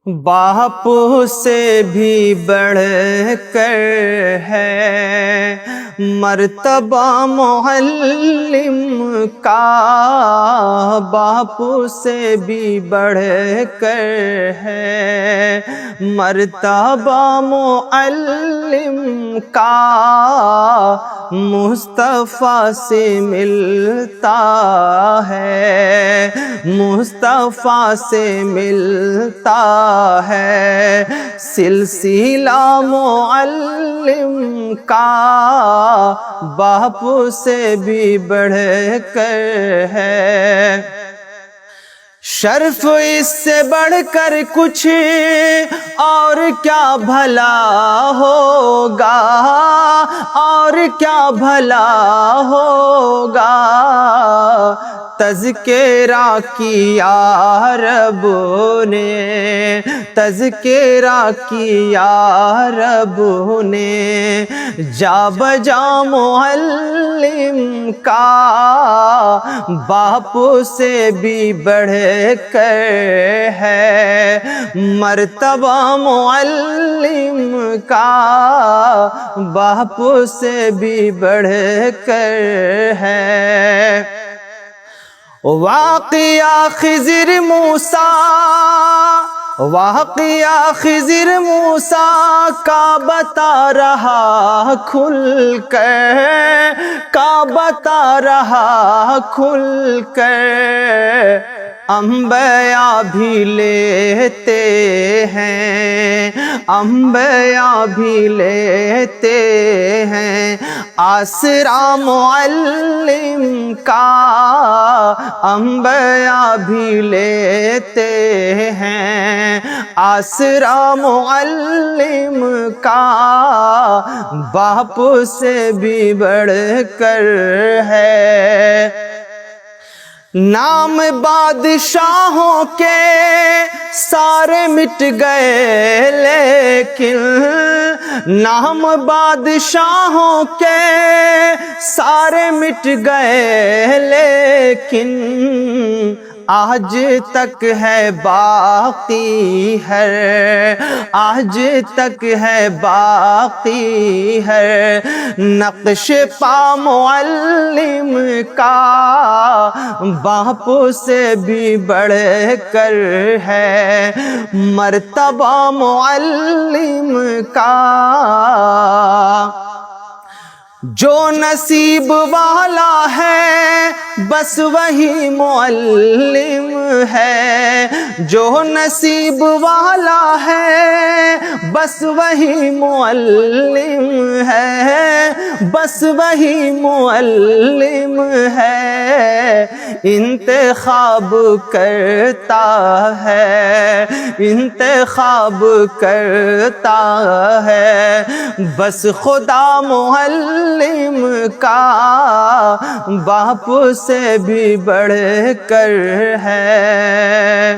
باپو سے بھی بڑھ کر ہے مرتبہ معلم کا، باپو سے بھی بڑھ کر ہے مرتبہ معلم کا، مصطفیٰ سے ملتا ہے، مصطفیٰ سے ملتا ہے سلسلہ معلم کا، باپو سے بھی بڑھ کر ہے۔ شرف اس سے بڑھ کر کچھ اور کیا بھلا ہوگا، اور کیا بھلا ہوگا، تذکرہ کیا رب نے، تذکرہ کیا رب نے، جا بجا معلم کا، باپو سے بھی بڑھ کر ہے مرتبہ معلم کا، باپو سے بھی بڑھ کر ہے۔ واقعہ خضر موسیٰ، واقعہ خضر موسیٰ کا بتا رہا کھل کر، کا بتا رہا کھل کر، انبیاء بھی لیتے ہیں، انبیاء بھی لیتے ہیں آسرا معلم کا، انبیاء بھی لیتے ہیں آسرا معلم کا، باپو سے بھی بڑھ کر ہے۔ نام بادشاہوں کے سارے مٹ گئے لیکن، نام بادشاہوں کے سارے مٹ گئے لیکن، آج تک ہے باقی ہے، آج تک ہے باقی ہے نقش پا معلم کا، باپو سے بھی بڑھ کر ہے مرتبہ معلم کا۔ جو نصیب والا ہے بس وہی معلم ہے، جو نصیب والا ہے بس وہی معلم ہے، بس وہی معلم ہے، انتخاب کرتا ہے، انتخاب کرتا ہے بس خدا معلم کا، باپو سے بھی بڑھ کر ہے۔